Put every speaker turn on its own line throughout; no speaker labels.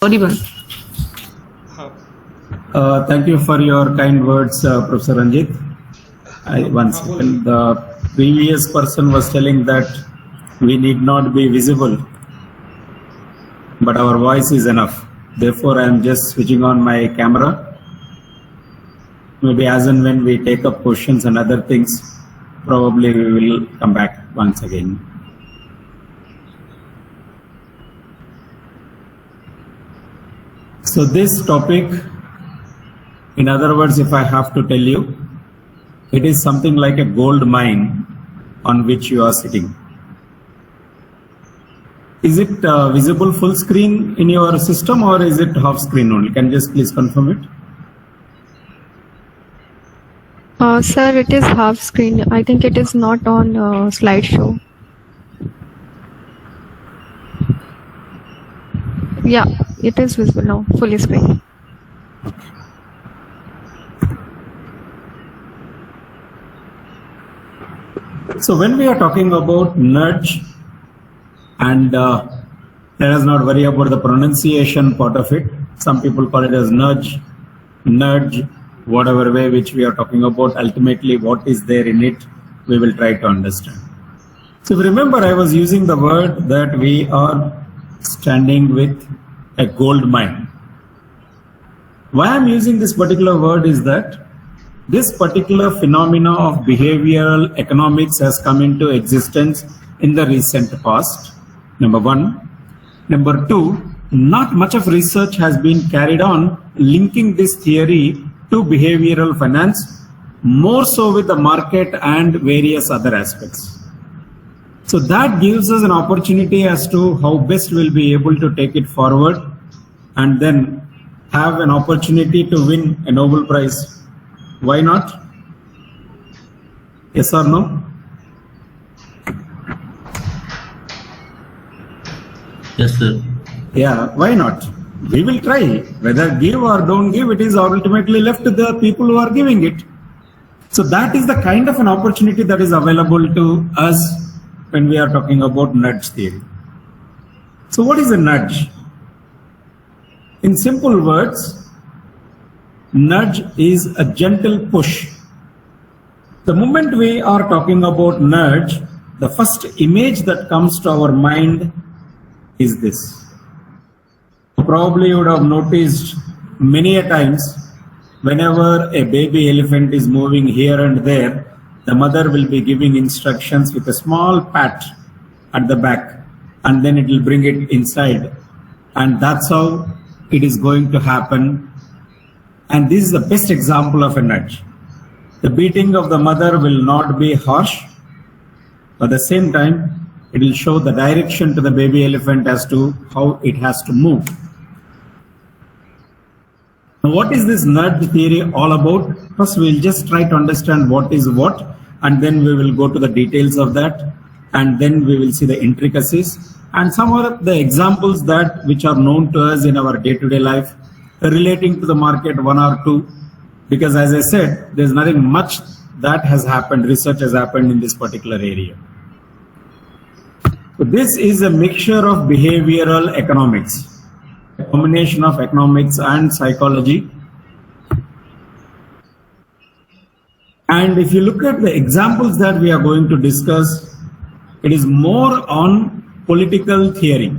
Audible.
Thank you for your kind words, Professor Ranjit. One second. The previous person was telling that we need not be visible, but our voice is enough. Therefore, I am just switching on my camera. Maybe as and when we take up questions and other things, probably we will come back once again. So this topic, in other words, if I have to tell you, it is something like a gold mine on which you are sitting. Is it visible full screen in your system, or is it half screen only? Can you just please confirm it?
Sir, it is half screen. I think it is not on slideshow. Yeah, it is visible now, fully screen.
So when we are talking about nudge, and let us not worry about the pronunciation part of it. Some people call it as nudge, whatever way which we are talking about. Ultimately, what is there in it, we will try to understand. So if you remember, I was using the word that we are standing with a gold mine. Why I'm using this particular word is that this particular phenomena of behavioral economics has come into existence in the recent past, number one. Number two, not much of research has been carried on linking this theory to behavioral finance, more so with the market and various other aspects. So that gives us an opportunity as to how best we'll be able to take it forward and then have an opportunity to win a Nobel Prize. Why not? Yes or no?
Yes, sir.
Yeah, why not? We will try. Whether give or don't give, it is ultimately left to the people who are giving it. So that is the kind of an opportunity that is available to us when we are talking about nudge theory. So what is a nudge? In simple words, nudge is a gentle push. The moment we are talking about nudge, the first image that comes to our mind is this. Probably you would have noticed many a times whenever a baby elephant is moving here and there, the mother will be giving instructions with a small pat at the back, and then it will bring it inside. And that's how it is going to happen. And this is the best example of a nudge. The beating of the mother will not be harsh, but at the same time, it will show the direction to the baby elephant as to how it has to move. Now, what is this nudge theory all about? First, we'll just try to understand what is what, and then we will go to the details of that, and then we will see the intricacies and some of the examples that which are known to us in our day-to-day life relating to the market, one or two, because as I said, there's nothing much that has happened, research has happened in this particular area. So this is a mixture of behavioral economics, a combination of economics and psychology. And if you look at the examples that we are going to discuss, it is more on political theory.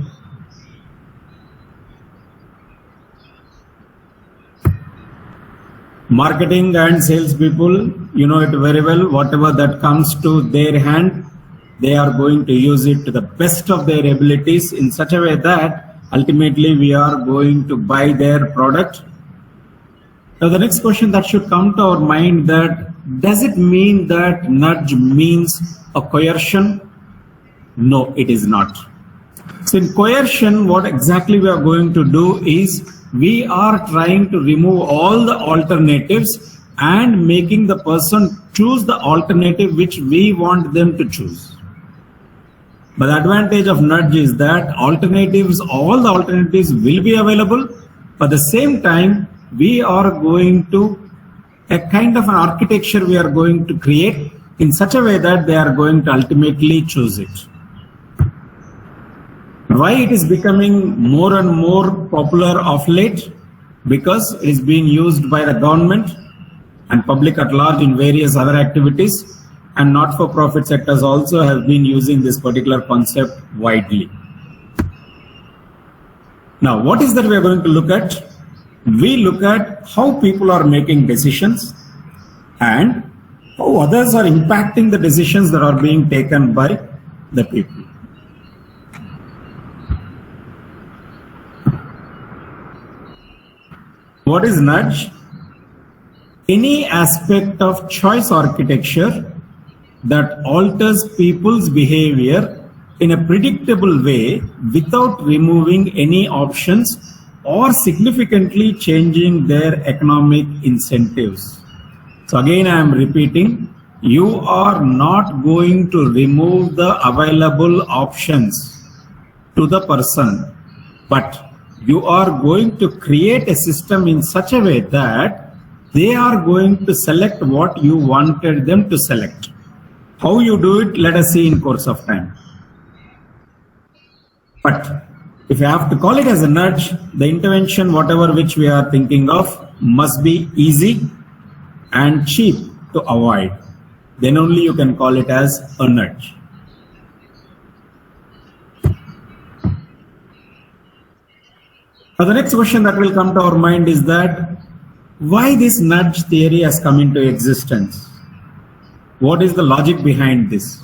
Marketing and sales people, you know it very well, whatever that comes to their hand, they are going to use it to the best of their abilities in such a way that ultimately we are going to buy their product. Now the next question that should come to our mind, that does it mean that nudge means a coercion? No, it is not. So in coercion, what exactly we are going to do is we are trying to remove all the alternatives and making the person choose the alternative which we want them to choose. But the advantage of nudge is that alternatives, all the alternatives will be available, but at the same time, we are going to, a kind of an architecture we are going to create in such a way that they are going to ultimately choose it. Why it is becoming more and more popular of late? Because it is being used by the government and public at large in various other activities, and not-for-profit sectors also have been using this particular concept widely. Now, what is that we are going to look at? We look at how people are making decisions and how others are impacting the decisions that are being taken by the people. What is nudge? Any aspect of choice architecture that alters people's behavior in a predictable way without removing any options or significantly changing their economic incentives. So again, I am repeating, you are not going to remove the available options to the person, but you are going to create a system in such a way that they are going to select what you wanted them to select. How you do it, let us see in course of time. But if you have to call it as a nudge, the intervention, whatever which we are thinking of, must be easy and cheap to avoid. Then only you can call it as a nudge. Now the next question that will come to our mind is that why this nudge theory has come into existence? What is the logic behind this?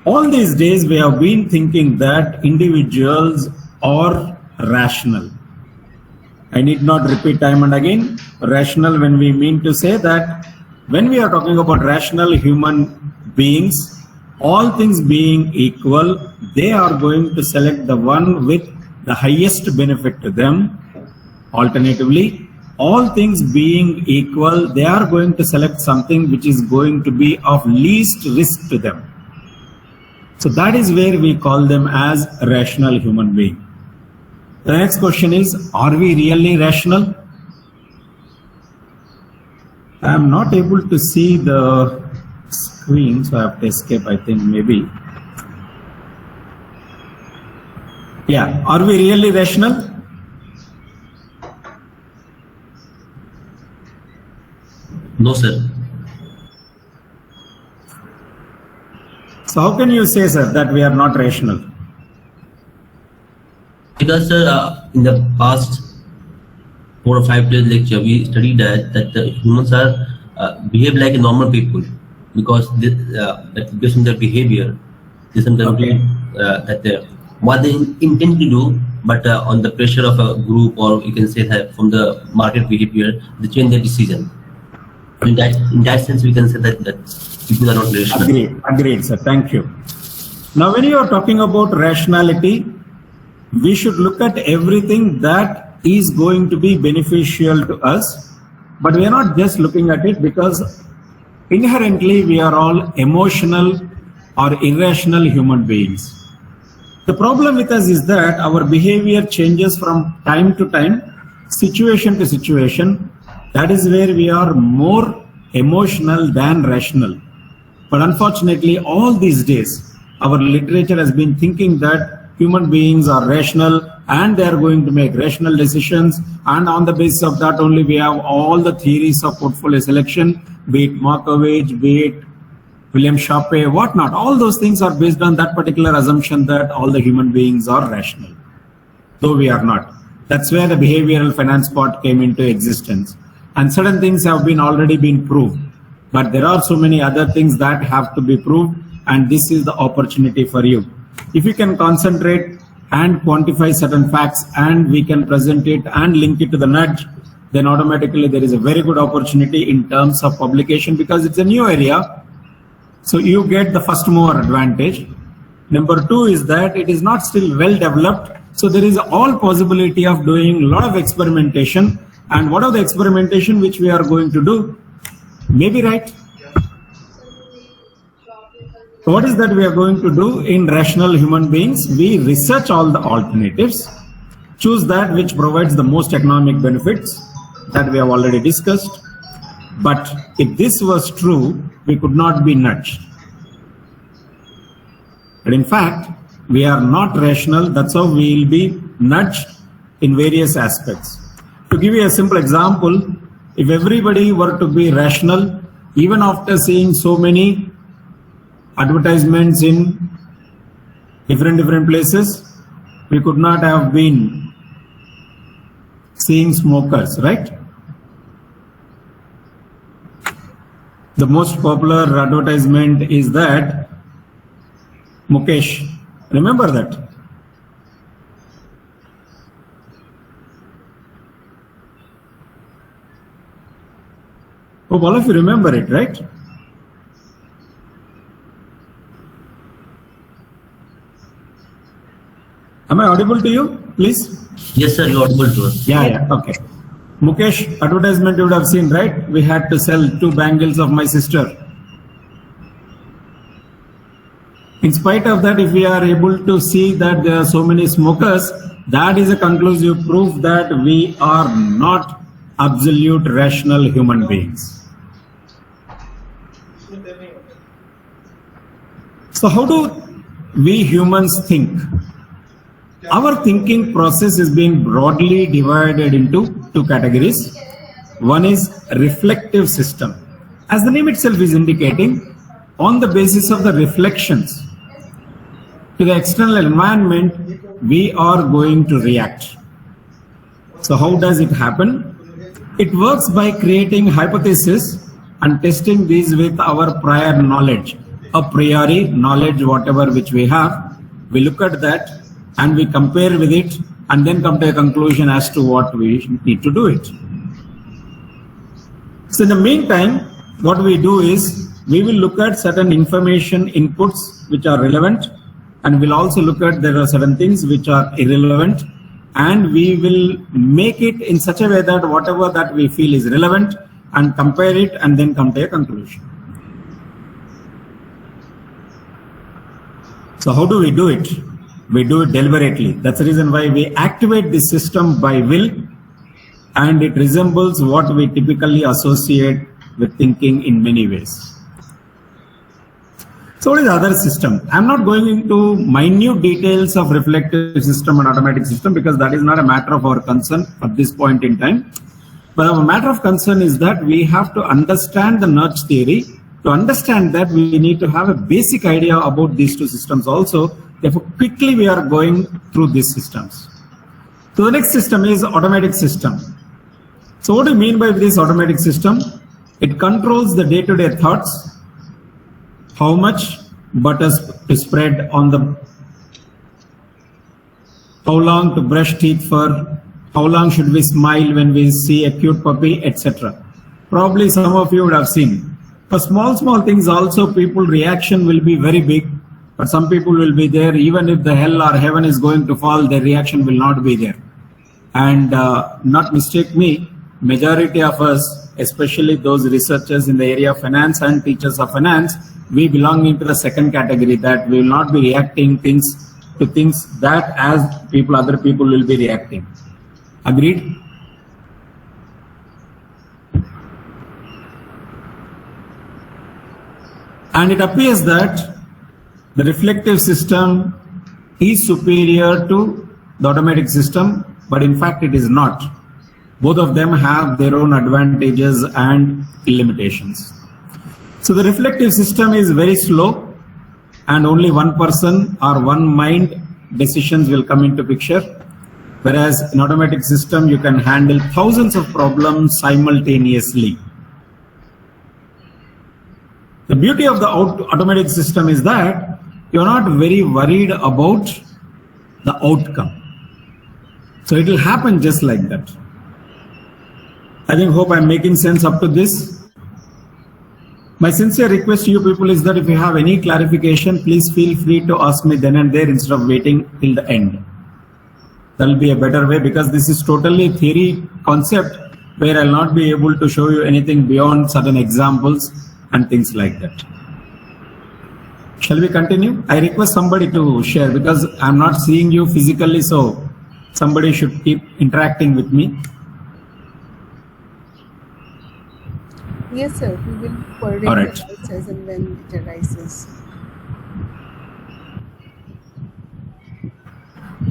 All these days we have been thinking that individuals are rational. I need not repeat time and again, rational when we mean to say that when we are talking about rational human beings, all things being equal, they are going to select the one with the highest benefit to them. Alternatively, all things being equal, they are going to select something which is going to be of least risk to them. So that is where we call them as rational human being. The next question is, are we really rational? I am not able to see the screen, so I have to escape, I think, maybe. Yeah, are we really rational?
No, sir.
So how can you say, sir, that we are not rational?
Because, sir, in the past 4 or 5 days lecture, we studied that the humans are behave like normal people because they, based on their behavior, they sometimes do what they intend to do, but on the pressure of a group, or you can say that from the market behavior, they change their decision. In that sense, we can say that people are not rational.
Agreed, sir. Thank you. Now, when you are talking about rationality, we should look at everything that is going to be beneficial to us, but we are not just looking at it because inherently we are all emotional or irrational human beings. The problem with us is that our behavior changes from time to time, situation to situation. That is where we are more emotional than rational. But unfortunately, all these days, our literature has been thinking that human beings are rational and they are going to make rational decisions, and on the basis of that only we have all the theories of portfolio selection, be it Markovich, be it William Sharpe, whatnot. All those things are based on that particular assumption that all the human beings are rational, though we are not. That's where the behavioral finance part came into existence. And certain things have been already been proved, but there are so many other things that have to be proved, and this is the opportunity for you. If you can concentrate and quantify certain facts and we can present it and link it to the nudge, then automatically there is a very good opportunity in terms of publication because it's a new area. So you get the first mover advantage. Number two is that it is not still well developed. So there is all possibility of doing a lot of experimentation. And what are the experimentation which we are going to do? Maybe right. So what is that we are going to do in rational human beings? We research all the alternatives, choose that which provides the most economic benefits that we have already discussed. But if this was true, we could not be nudged. But in fact, we are not rational. That's how we will be nudged in various aspects. To give you a simple example, if everybody were to be rational, even after seeing so many advertisements in different places, we could not have been seeing smokers, right? The most popular advertisement is that Mukesh. Remember that? Hope all of you remember it, right? Am I audible to you, please?
Yes, sir, you're audible to us.
Yeah, okay. Mukesh, advertisement you would have seen, right? We had to sell 2 bangles of my sister. In spite of that, if we are able to see that there are so many smokers, that is a conclusive proof that we are not absolute rational human beings. So how do we humans think? Our thinking process is being broadly divided into 2 categories. One is reflective system. As the name itself is indicating, on the basis of the reflections to the external environment, we are going to react. So how does it happen? It works by creating hypotheses and testing these with our prior knowledge. A priori knowledge, whatever which we have, we look at that and we compare with it and then come to a conclusion as to what we need to do it. So in the meantime, what we do is we will look at certain information inputs which are relevant, and we'll also look at there are certain things which are irrelevant, and we will make it in such a way that whatever that we feel is relevant and compare it and then come to a conclusion. So how do we do it? We do it deliberately. That's the reason why we activate this system by will, and it resembles what we typically associate with thinking in many ways. So what is the other system? I'm not going into minute details of reflective system and automatic system because that is not a matter of our concern at this point in time. But our matter of concern is that we have to understand the nudge theory. To understand that, we need to have a basic idea about these 2 systems also. Therefore, quickly we are going through these systems. So the next system is automatic system. So what do you mean by this automatic system? It controls the day-to-day thoughts, how much butter to spread on the, how long to brush teeth for, how long should we smile when we see a cute puppy, etc. Probably some of you would have seen. For small things also, people reaction will be very big, but some people will be there, even if the hell or heaven is going to fall, their reaction will not be there. And not mistake me, majority of us, especially those researchers in the area of finance and teachers of finance, we belong into the second category, that we will not be reacting to things that as other people will be reacting. Agreed? And it appears that the reflective system is superior to the automatic system, but in fact it is not. Both of them have their own advantages and limitations. So the reflective system is very slow, and only one person or one mind decisions will come into picture. Whereas in automatic system, you can handle thousands of problems simultaneously. The beauty of the automatic system is that you're not very worried about the outcome. So it will happen just like that. Hope I'm making sense up to this. My sincere request to you people is that if you have any clarification, please feel free to ask me then and there instead of waiting till the end. That will be a better way, because this is totally theory concept where I'll not be able to show you anything beyond certain examples and things like that. Shall we continue? I request somebody to share because I'm not seeing you physically, so somebody should keep interacting with me.
Yes, sir. We will coordinate
All right.
the as and when it arises.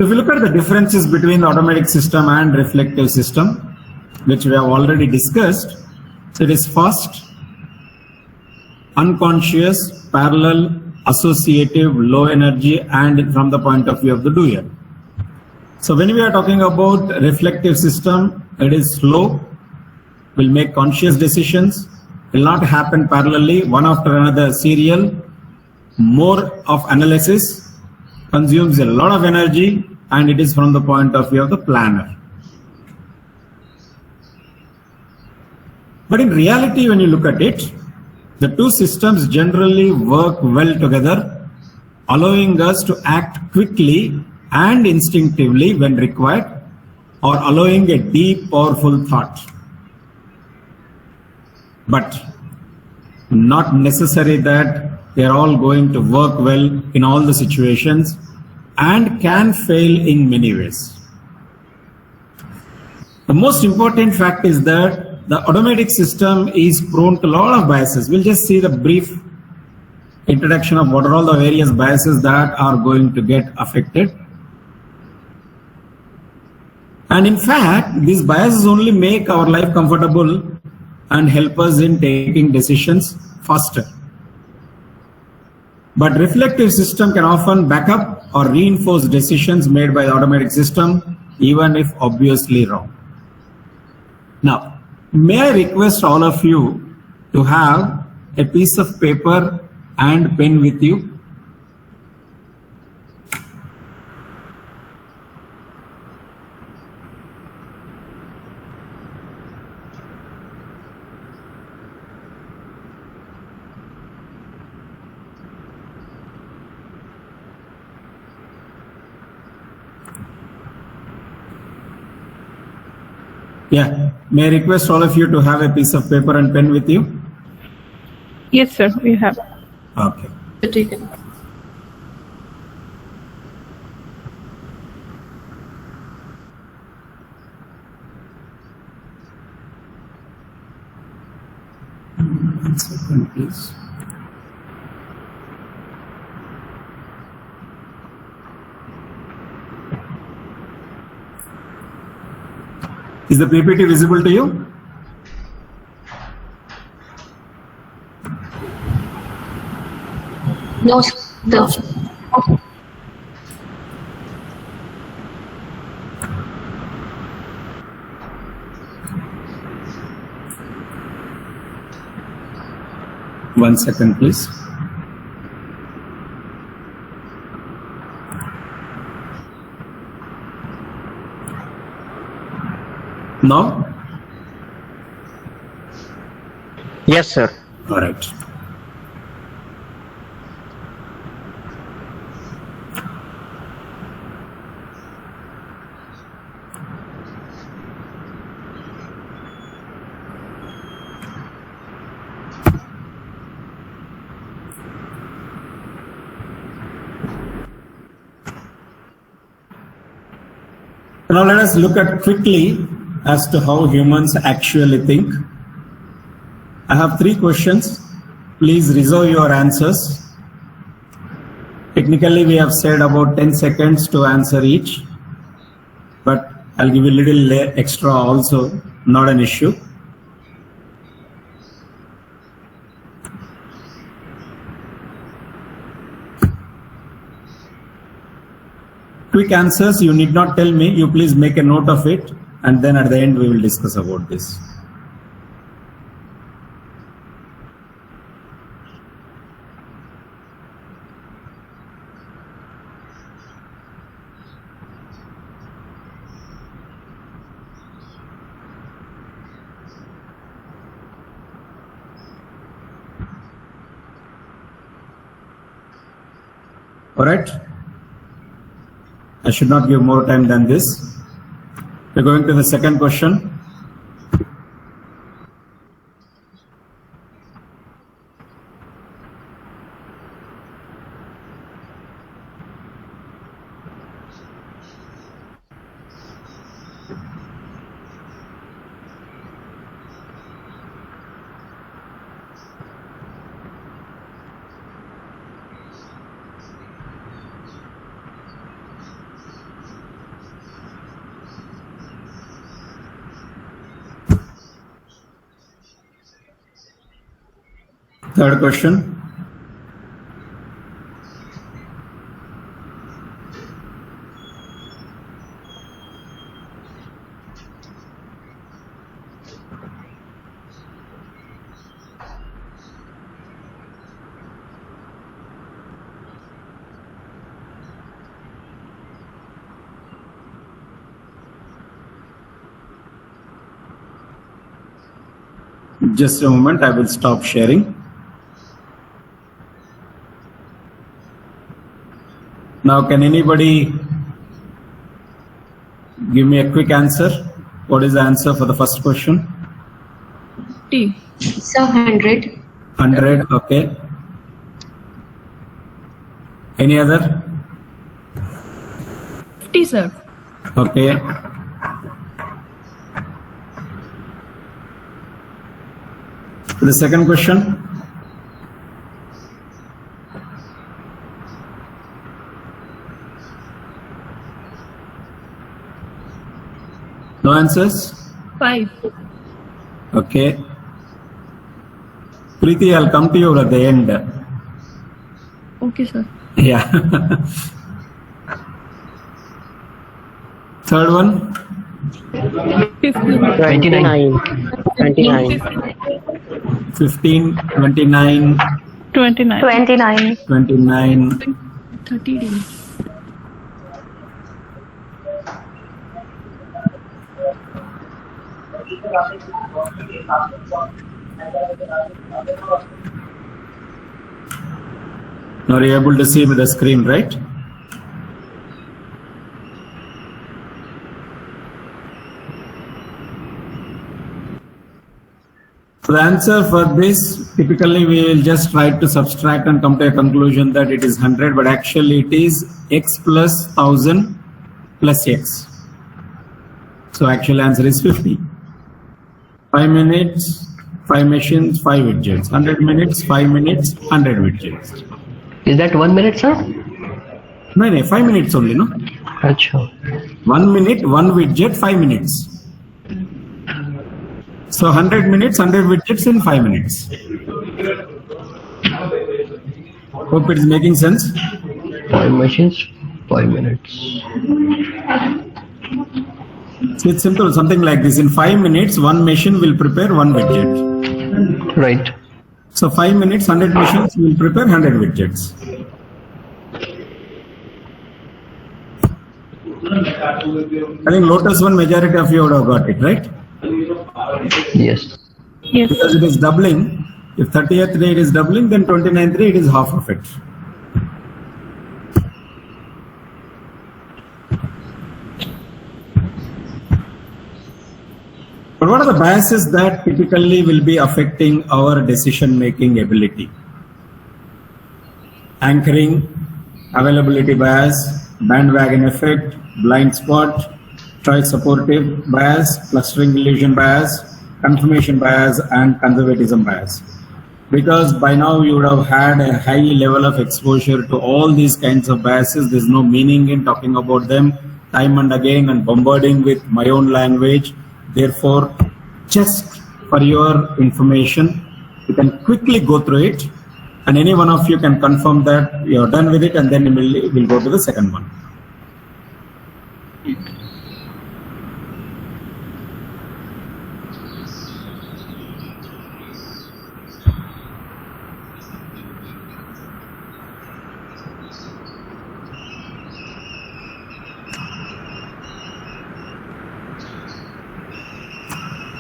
If you look at the differences between the automatic system and reflective system, which we have already discussed, so it is fast, unconscious, parallel, associative, low energy, and from the point of view of the doer. So when we are talking about reflective system, it is slow, will make conscious decisions, will not happen parallelly, one after another serial, more of analysis, consumes a lot of energy, and it is from the point of view of the planner. But in reality, when you look at it, the two systems generally work well together, allowing us to act quickly and instinctively when required, or allowing a deep, powerful thought. But not necessary that they are all going to work well in all the situations, and can fail in many ways. The most important fact is that the automatic system is prone to a lot of biases. We'll just see the brief introduction of what are all the various biases that are going to get affected. And in fact, these biases only make our life comfortable and help us in taking decisions faster. But reflective system can often back up or reinforce decisions made by the automatic system, even if obviously wrong. Now, may I request all of you to have a piece of paper and pen with you? Yeah, may I request all of you to have a piece of paper and pen with you?
Yes, sir, we have.
Okay.
Taken.
One second, please. Is the PPT visible to you?
No, sir.
One second, please. Now?
Yes, sir.
All right. Now let us look at quickly as to how humans actually think. I have 3 questions. Please reserve your answers. Technically, we have said about 10 seconds to answer each, but I'll give you a little extra also, not an issue. Quick answers, you need not tell me, you please make a note of it, and then at the end we will discuss about this. All right. I should not give more time than this. We're going to the second question. Third question. Just a moment, I will stop sharing. Now, can anybody give me a quick answer? What is the answer for the first question?
T.
So 100.
100, okay. Any other?
50, sir.
Okay. The second question. No answers?
5.
Okay. Preeti, I'll come to you at the end.
Okay, sir.
Yeah. Third one.
50.
29. 29.
15, 29,
29.
29.
29.
30 days.
Now you're able to see the screen, right? So the answer for this, typically we will just try to subtract and come to a conclusion that it is 100, but actually it is x plus 1000 plus x. So actual answer is 50. 5 minutes, 5 machines, 5 widgets. 100 minutes, 5 minutes, 100 widgets.
Is that 1 minute, sir?
No, 5 minutes only, no?
Acha.
1 minute, 1 widget, 5 minutes. So 100 minutes, 100 widgets in 5 minutes. Hope it is making sense.
5 machines, 5 minutes.
So it's simple, something like this. In 5 minutes, 1 machine will prepare 1 widget.
Right.
So 5 minutes, 100 machines will prepare 100 widgets. I think Lotus one majority of you would have got it, right?
Yes.
Yes.
Because it is doubling. If 30th day it is doubling, then 29th day it is half of it. But what are the biases that typically will be affecting our decision-making ability? Anchoring, availability bias, bandwagon effect, blind spot, choice supportive bias, clustering illusion bias, confirmation bias, and conservatism bias. Because by now you would have had a high level of exposure to all these kinds of biases, there's no meaning in talking about them time and again and bombarding with my own language. Therefore, just for your information, you can quickly go through it, and any one of you can confirm that you're done with it, and then we'll go to the second one.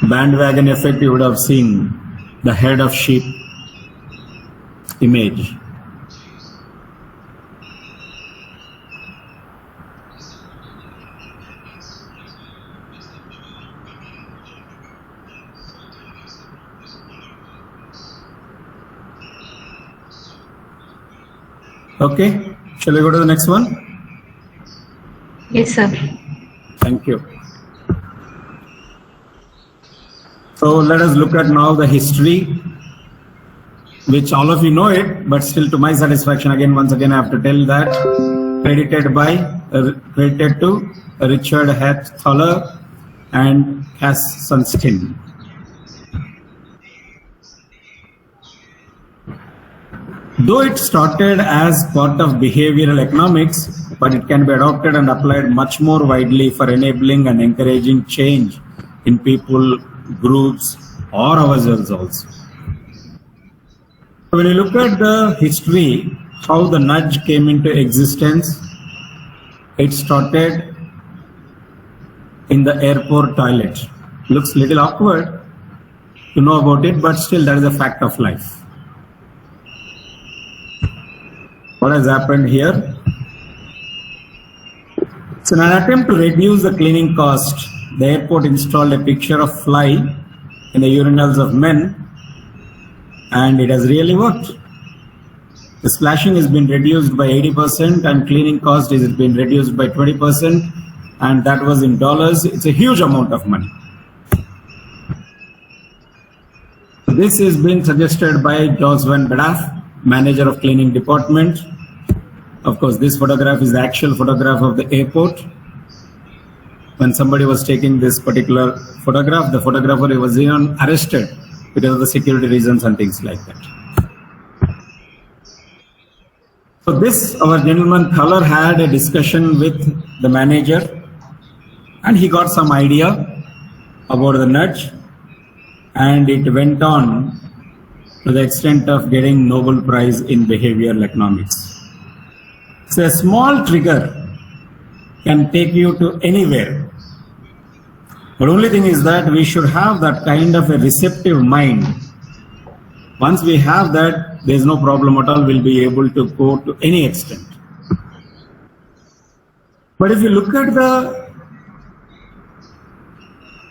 Bandwagon effect, you would have seen the head of sheep image. Okay, shall we go to the next one?
Yes, sir.
Thank you. So let us look at now the history, which all of you know it, but still to my satisfaction, once again I have to tell that, credited to Richard H. Thaler and Cass Sunstein. Though it started as part of behavioral economics, but it can be adopted and applied much more widely for enabling and encouraging change in people, groups, or ourselves also. When you look at the history, how the nudge came into existence, it started in the airport toilet. Looks little awkward to know about it, but still that is a fact of life. What has happened here? So in an attempt to reduce the cleaning cost, the airport installed a picture of fly in the urinals of men, and it has really worked. The splashing has been reduced by 80% and cleaning cost has been reduced by 20%, and that was in dollars. It's a huge amount of money. This has been suggested by George Van Bedaff, manager of cleaning department. Of course, this photograph is the actual photograph of the airport. When somebody was taking this particular photograph, the photographer was even arrested because of the security reasons and things like that. So this, our gentleman Thaler had a discussion with the manager and he got some idea about the nudge, and it went on to the extent of getting Nobel Prize in behavioral economics. So a small trigger can take you to anywhere. But only thing is that we should have that kind of a receptive mind. Once we have that, there is no problem at all. We'll be able to go to any extent. But if you look at the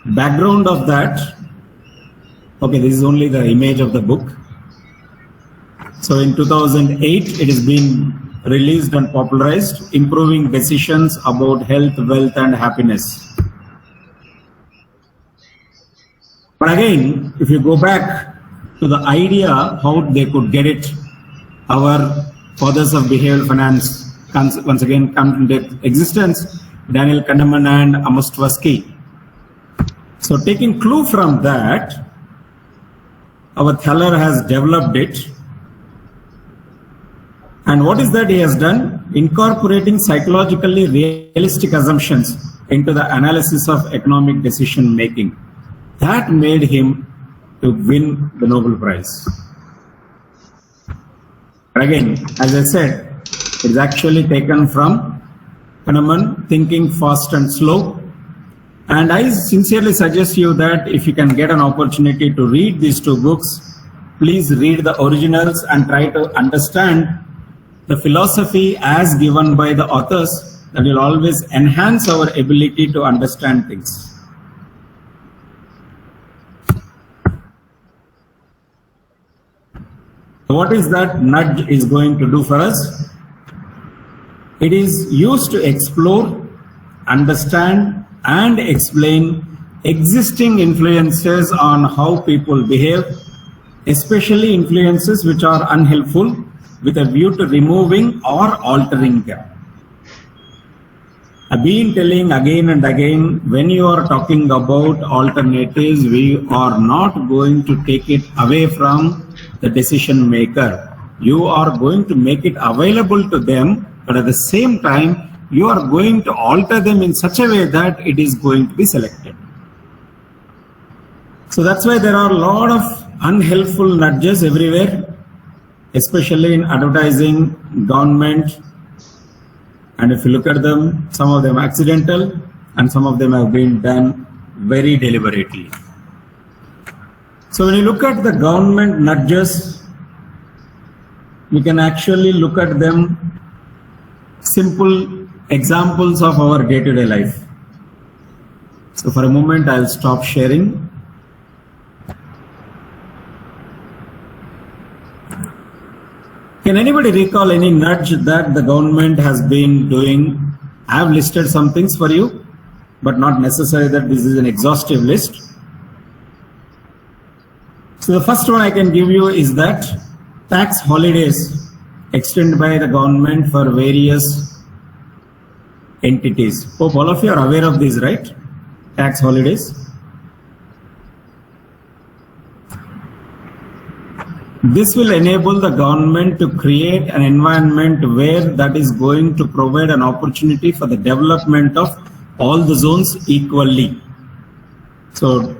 background of that, okay, this is only the image of the book. So in 2008, it has been released and popularized, Improving Decisions About Health, Wealth and Happiness. But again, if you go back to the idea how they could get it, our fathers of behavioral finance once again come into existence, Daniel Kahneman and Amos Tversky. So taking clue from that, our Thaler has developed it. And what is that he has done? Incorporating psychologically realistic assumptions into the analysis of economic decision making. That made him to win the Nobel Prize. Again, as I said, it is actually taken from Kahneman, Thinking Fast and Slow. And I sincerely suggest you that if you can get an opportunity to read these two books, please read the originals and try to understand the philosophy as given by the authors. That will always enhance our ability to understand things. What is that nudge is going to do for us? It is used to explore, understand and explain existing influences on how people behave, especially influences which are unhelpful, with a view to removing or altering them. I've been telling again and again, when you are talking about alternatives, we are not going to take it away from the decision maker. You are going to make it available to them, but at the same time, you are going to alter them in such a way that it is going to be selected. So that's why there are a lot of unhelpful nudges everywhere, especially in advertising, government. And if you look at them, some of them accidental and some of them have been done very deliberately. So when you look at the government nudges, we can actually look at them simple examples of our day-to-day life. So for a moment, I'll stop sharing. Can anybody recall any nudge that the government has been doing? I have listed some things for you, but not necessary that this is an exhaustive list. So the first one I can give you is that tax holidays extended by the government for various entities. Hope all of you are aware of these, right? Tax holidays. This will enable the government to create an environment where that is going to provide an opportunity for the development of all the zones equally. So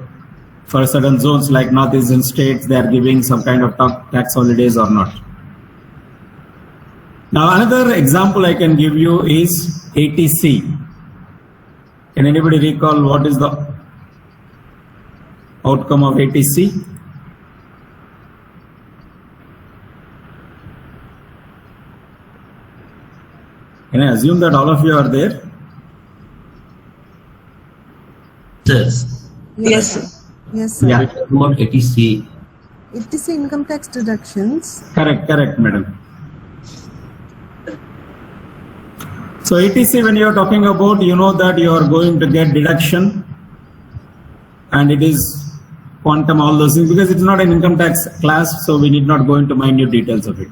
for certain zones like northeastern states, they are giving some kind of tax holidays or not. Now another example I can give you is ATC. Can anybody recall what is the outcome of ATC? Can I assume that all of you are there?
Sir,
Yes, sir. Yes, sir.
Yeah.
about ATC.
It is income tax deductions.
Correct, madam. So ATC, when you are talking about, you know that you are going to get deduction and it is quantum, all those things, because it's not an income tax class, so we need not go into minute details of it.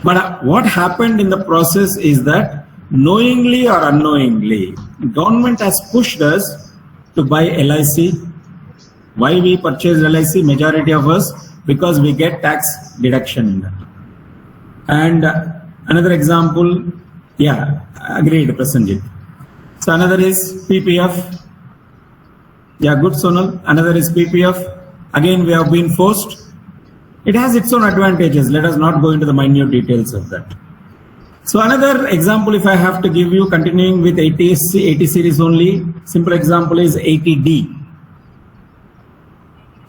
But what happened in the process is that knowingly or unknowingly, government has pushed us to buy LIC. Why we purchase LIC? Majority of us, because we get tax deduction in that. And another example, yeah, agreed, Prasanjit. So another is PPF. Yeah, good, Sonal. Another is PPF. Again, we have been forced. It has its own advantages. Let us not go into the minute details of that. So another example, if I have to give you, continuing with 80 series only, simple example is 80D.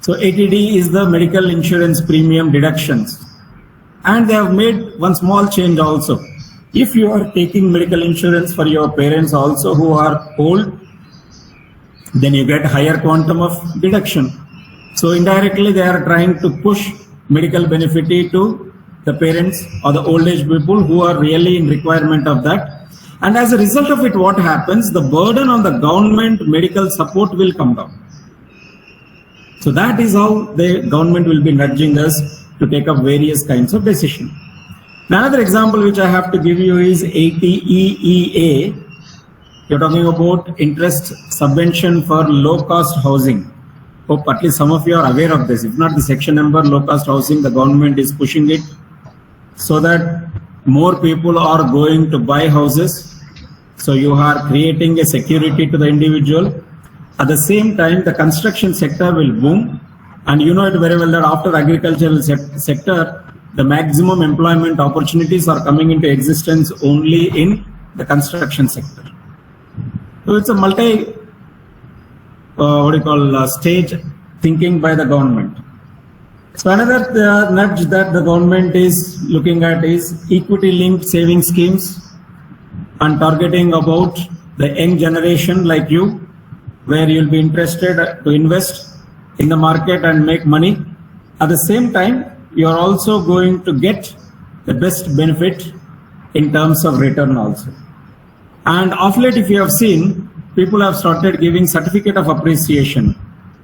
So 80D is the medical insurance premium deductions. And they have made one small change also. If you are taking medical insurance for your parents also who are old, then you get higher quantum of deduction. So indirectly they are trying to push medical benefit to the parents or the old age people who are really in requirement of that. And as a result of it, what happens? The burden on the government medical support will come down. So that is how the government will be nudging us to take up various kinds of decisions. Another example which I have to give you is 80EEA. You're talking about interest subvention for low cost housing. Hope at least some of you are aware of this. If not the section number, low cost housing, the government is pushing it so that more people are going to buy houses. So you are creating a security to the individual. At the same time, the construction sector will boom. And you know it very well that after the agricultural sector, the maximum employment opportunities are coming into existence only in the construction sector. So it's a stage thinking by the government. So another nudge that the government is looking at is equity linked saving schemes and targeting about the young generation like you, where you'll be interested to invest in the market and make money. At the same time, you are also going to get the best benefit in terms of return also. And of late, if you have seen, people have started giving certificate of appreciation.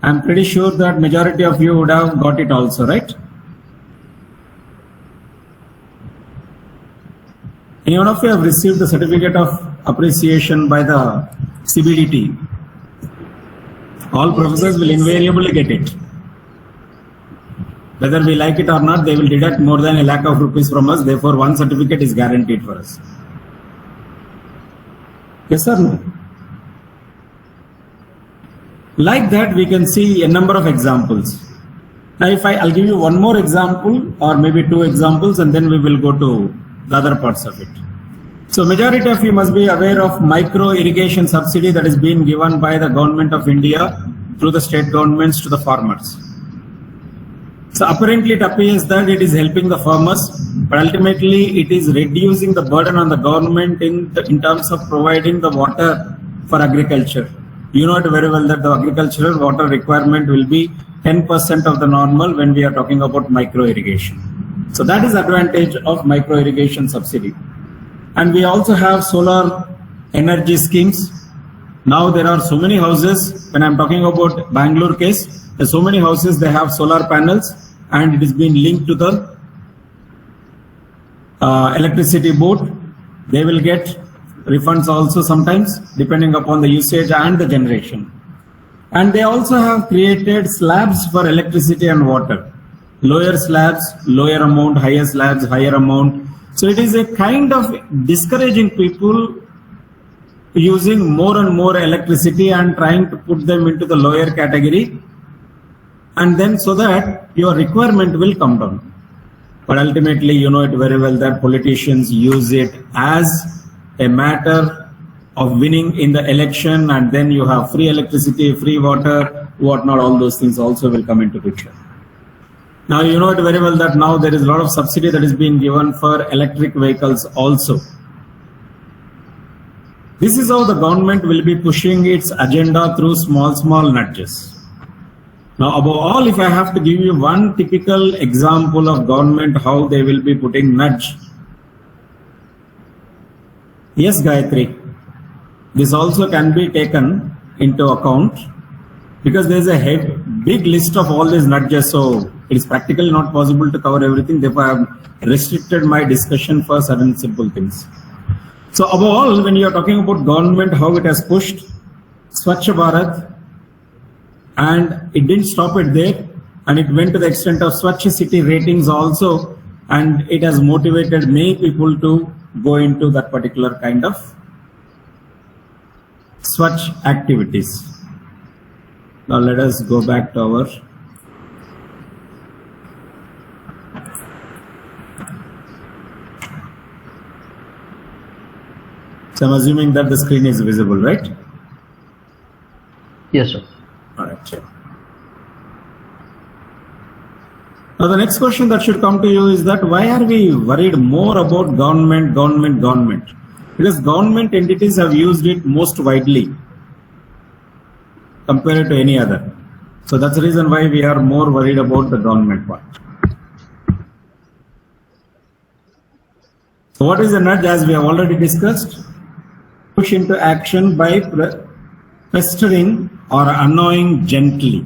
I'm pretty sure that majority of you would have got it also, right? Any one of you have received the certificate of appreciation by the CBDT? All professors will invariably get it. Whether we like it or not, they will deduct more than ₹1 lakh from us. Therefore, one certificate is guaranteed for us. Yes or no? Like that, we can see a number of examples. Now, if I'll give you one more example or maybe two examples, and then we will go to the other parts of it. So majority of you must be aware of micro irrigation subsidy that is being given by the government of India through the state governments to the farmers. So apparently it appears that it is helping the farmers, but ultimately it is reducing the burden on the government in terms of providing the water for agriculture. You know it very well that the agricultural water requirement will be 10% of the normal when we are talking about micro irrigation. So that is advantage of micro irrigation subsidy. And we also have solar energy schemes. Now there are so many houses, when I'm talking about Bangalore case, there's so many houses, they have solar panels and it is being linked to the electricity board. They will get refunds also sometimes depending upon the usage and the generation. And they also have created slabs for electricity and water. lower slabs, lower amount, higher slabs, higher amount. So it is a kind of discouraging people using more and more electricity and trying to put them into the lower category, and then so that your requirement will come down. But ultimately, you know it very well that politicians use it as a matter of winning in the election, and then you have free electricity, free water, whatnot, all those things also will come into picture. Now you know it very well that now there is a lot of subsidy that is being given for electric vehicles also. This is how the government will be pushing its agenda through small nudges. Now, above all, if I have to give you one typical example of government, how they will be putting nudge. Yes, Gayatri, this also can be taken into account because there is a big list of all these nudges. So it is practically not possible to cover everything. Therefore, I have restricted my discussion for certain simple things. So above all, when you are talking about government, how it has pushed Swachh Bharat, and it didn't stop it there, and it went to the extent of Swachh City ratings also, and it has motivated many people to go into that particular kind of Swachh activities. Now let us go back to our So I'm assuming that the screen is visible, right?
Yes, sir.
All right. Now the next question that should come to you is that why are we worried more about government? Because government entities have used it most widely compared to any other. So that's the reason why we are more worried about the government part. So what is the nudge? As we have already discussed, push into action by pestering or annoying gently.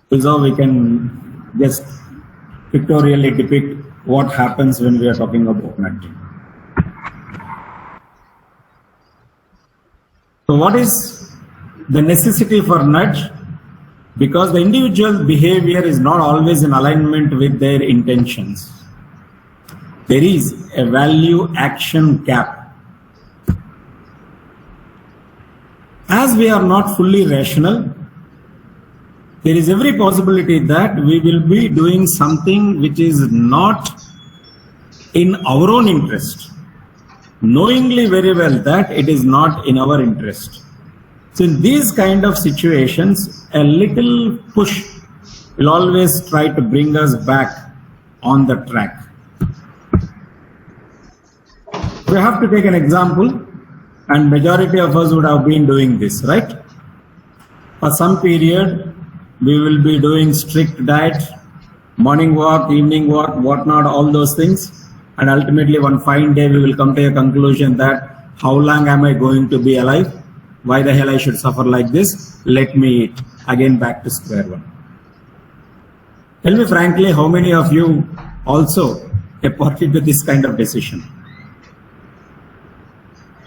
This is how we can just pictorially depict what happens when we are talking about nudging. So what is the necessity for nudge? Because the individual behavior is not always in alignment with their intentions. There is a value action gap. As we are not fully rational, there is every possibility that we will be doing something which is not in our own interest, knowingly very well that it is not in our interest. So in these kind of situations, a little push will always try to bring us back on the track. We have to take an example, and majority of us would have been doing this, right? For some period, we will be doing strict diet, morning walk, evening walk, whatnot, all those things. And ultimately one fine day we will come to a conclusion that how long am I going to be alive? Why the hell I should suffer like this? Let me eat. Again back to square one. Tell me frankly, how many of you also a party to this kind of decision?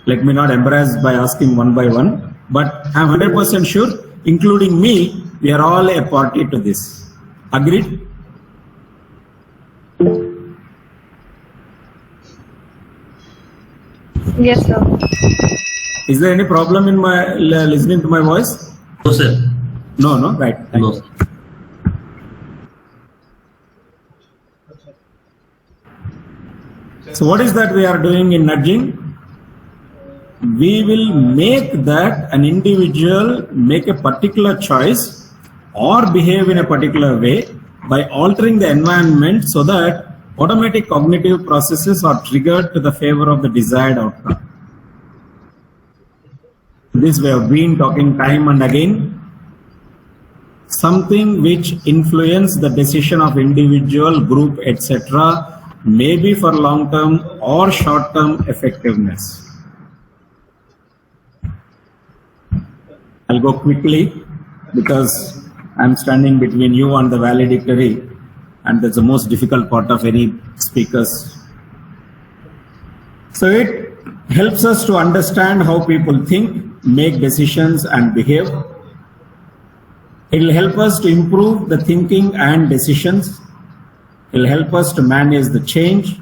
Let me not embarrass by asking one by one, but I'm 100% sure, including me, we are all a party to this. Agreed?
Yes, sir.
Is there any problem in my listening to my voice?
No, sir.
No, right. Thank
No,
you.
sir.
So what is that we are doing in nudging? We will make that an individual make a particular choice or behave in a particular way by altering the environment so that automatic cognitive processes are triggered to the favor of the desired outcome. This we have been talking time and again. Something which influence the decision of individual, group, etc. may be for long-term or short-term effectiveness. I'll go quickly because I'm standing between you and the valedictory, and that's the most difficult part of any speakers. So it helps us to understand how people think, make decisions and behave. It will help us to improve the thinking and decisions. It will help us to manage the change,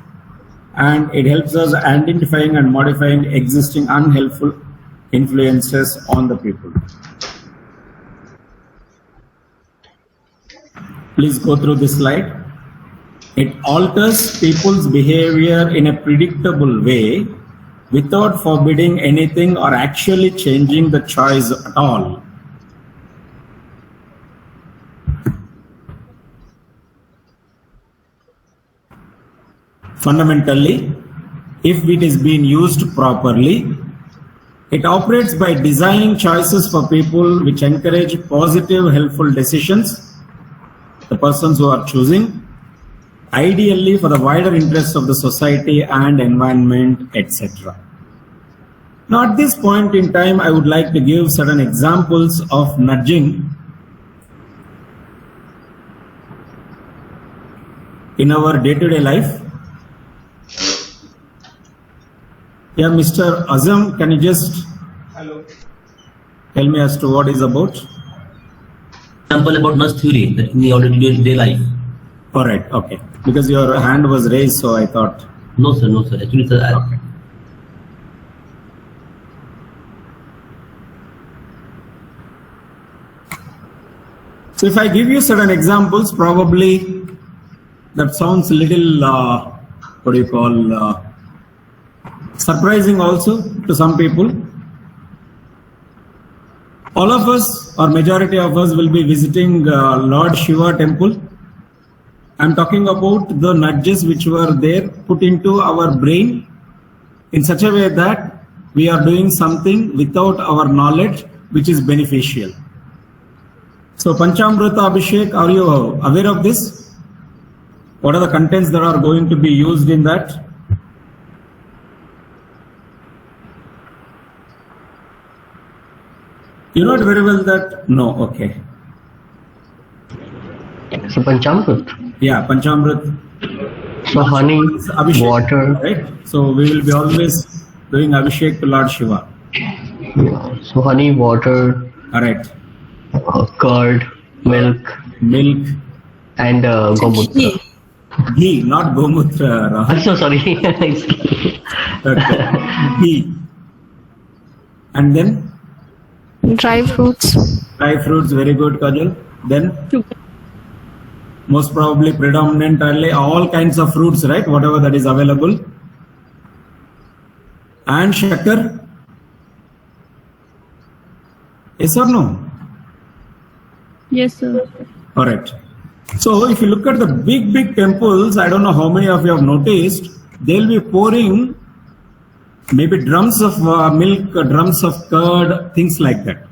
and it helps us identifying and modifying existing unhelpful influences on the people. Please go through this slide. It alters people's behavior in a predictable way without forbidding anything or actually changing the choice at all. Fundamentally, if it is being used properly, it operates by designing choices for people which encourage positive, helpful decisions, the persons who are choosing, ideally for the wider interests of the society and environment, etc. Now at this point in time, I would like to give certain examples of nudging in our day-to-day life. Yeah, Mr. Azam, can you just tell me as to what is about?
Example about nudge theory that in the day-to-day life.
All right, okay. Because your hand was raised, so I thought.
No, sir, no, sir. Actually, sir,
Okay. So if I give you certain examples, probably that sounds a little, what do you call, surprising also to some people. All of us, or majority of us, will be visiting Lord Shiva temple. I'm talking about the nudges which were there put into our brain in such a way that we are doing something without our knowledge which is beneficial. So Panchamrita Abhishek, are you aware of this? What are the contents that are going to be used in that? You know it very well that? No, okay.
So Panchamrit.
Yeah, Panchamrit.
So honey,
Abhishek,
water.
right? So we will be always doing Abhishek to Lord Shiva.
Yeah. So honey, water,
All right.
curd, milk,
Milk,
and gomutra.
ghee, not gomutra.
I'm so sorry.
Okay. Ghee. And then
Dry fruits.
dry fruits, very good, Kajal. Then most probably predominantly all kinds of fruits, right? Whatever that is available. And shakar. Yes or no?
Yes, sir.
All right. So if you look at the big temples, I don't know how many of you have noticed, they'll be pouring maybe drums of milk, drums of curd, things like that.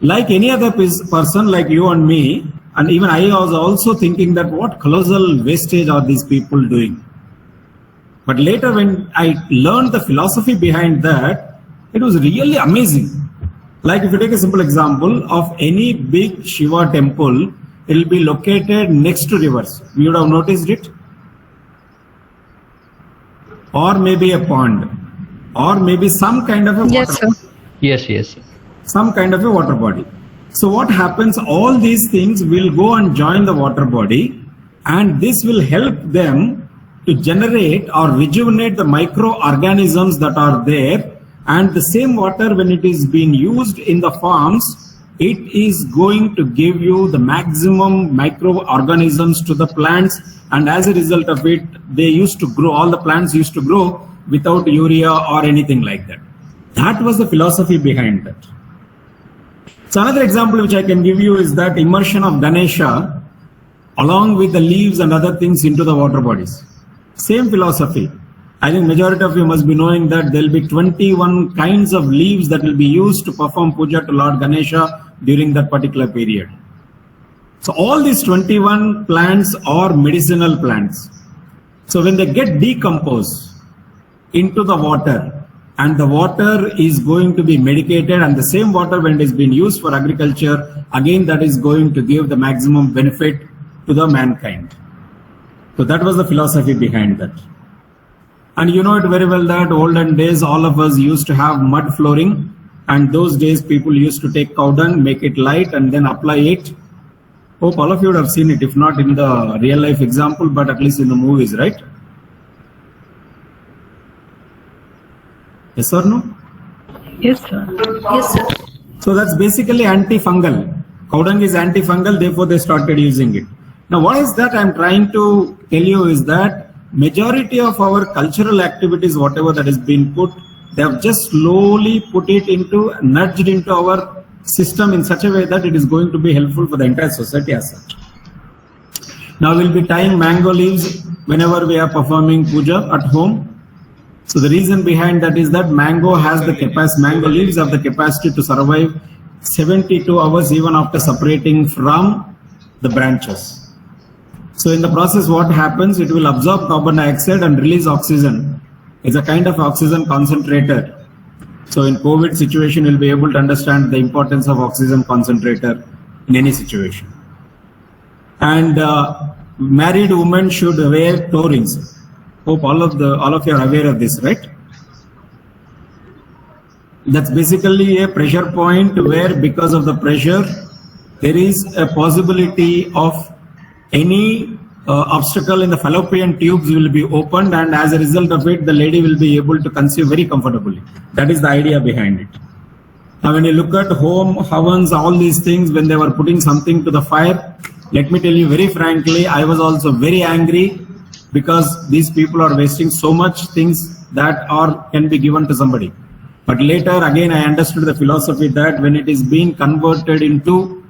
Like any other person, like you and me, and even I was also thinking that what colossal wastage are these people doing? But later when I learned the philosophy behind that, it was really amazing. Like if you take a simple example of any big Shiva temple, it will be located next to rivers. You would have noticed it. Or maybe a pond. Or maybe some kind of a water.
Yes, sir.
Yes.
Some kind of a water body. So what happens, all these things will go and join the water body, and this will help them to generate or rejuvenate the microorganisms that are there. And the same water, when it is being used in the farms, it is going to give you the maximum microorganisms to the plants, and as a result of it, they used to grow, all the plants used to grow without urea or anything like that. That was the philosophy behind that. So another example which I can give you is that immersion of Ganesha along with the leaves and other things into the water bodies. Same philosophy. I think majority of you must be knowing that there will be 21 kinds of leaves that will be used to perform puja to Lord Ganesha during that particular period. So all these 21 plants are medicinal plants. So when they get decomposed into the water, and the water is going to be medicated, and the same water when it is being used for agriculture, again that is going to give the maximum benefit to the mankind. So that was the philosophy behind that. And you know it very well that olden days all of us used to have mud flooring, And those days people used to take cow dung, make it light and then apply it. Hope all of you would have seen it, if not in the real life example, but at least in the movies, right? Yes or no?
Yes, sir.
Yes, sir.
So that's basically antifungal. Cow dung is antifungal, therefore they started using it. Now what is that I'm trying to tell you is that majority of our cultural activities, whatever that is being put, they have just slowly put it into, nudged into our system in such a way that it is going to be helpful for the entire society as such. Now we'll be tying mango leaves whenever we are performing puja at home. So the reason behind that is that mango leaves have the capacity to survive 72 hours even after separating from the branches. So in the process, what happens? It will absorb carbon dioxide and release oxygen. It's a kind of oxygen concentrator. So in COVID situation, you'll be able to understand the importance of oxygen concentrator in any situation. And married women should wear toe rings. Hope all of you are aware of this, right? That's basically a pressure point where, because of the pressure, there is a possibility of any obstacle in the fallopian tubes will be opened, and as a result of it, the lady will be able to conceive very comfortably. That is the idea behind it. Now, when you look at home ovens, all these things, when they were putting something to the fire, let me tell you very frankly, I was also very angry because these people are wasting so much things that can be given to somebody. But later, again, I understood the philosophy that when it is being converted into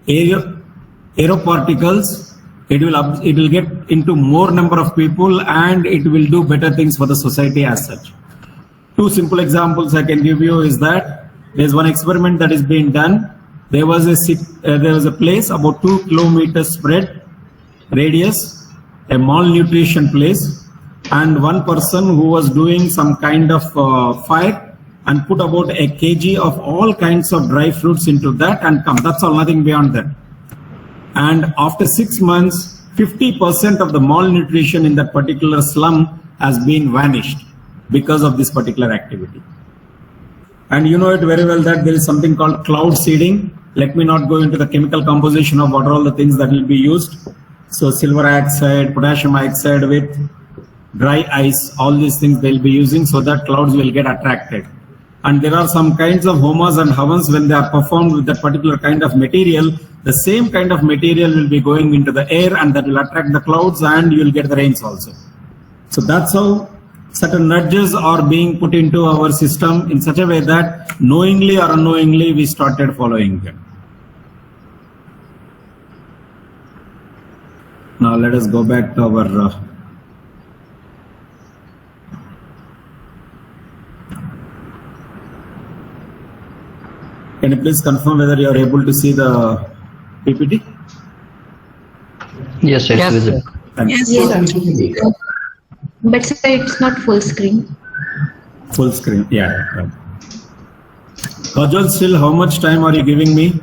aeroparticles, it will get into more number of people and it will do better things for the society as such. Two simple examples I can give you is that there's one experiment that is being done. There was a place about 2 kilometers spread radius, a malnutrition place, and one person who was doing some kind of fire and put about a kg of all kinds of dry fruits into that and come. That's all, nothing beyond that. And after 6 months, 50% of the malnutrition in that particular slum has been vanished because of this particular activity. And you know it very well that there is something called cloud seeding. Let me not go into the chemical composition of what are all the things that will be used. So silver oxide, potassium oxide with dry ice, all these things they'll be using so that clouds will get attracted. And there are some kinds of homas and havans when they are performed with that particular kind of material, the same kind of material will be going into the air and that will attract the clouds and you will get the rains also. So that's how certain nudges are being put into our system in such a way that knowingly or unknowingly we started following them. Now let us go back to our can you please confirm whether you are able to see the PPT?
Yes, it's visible.
Thanks.
Yes. But sir, it's not full screen.
Full screen, yeah. Right. Kajal, still how much time are you giving me?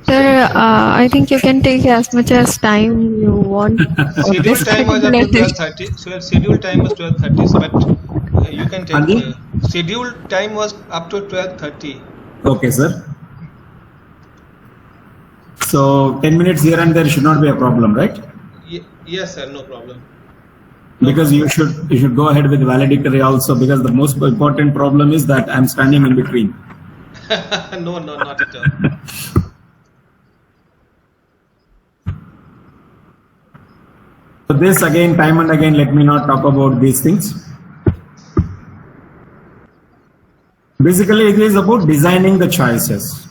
Sir, I think you can take as much as time you want.
Schedule time was up to 12:30. So schedule time was 12:30. But you can take. Schedule time was up to 12:30.
Okay, sir. So 10 minutes here and there should not be a problem, right?
Yes, sir. No problem.
Because you should go ahead with valedictory also, because the most important problem is that I'm standing in between.
No, not at all.
So this again, time and again, let me not talk about these things. Basically, it is about designing the choices.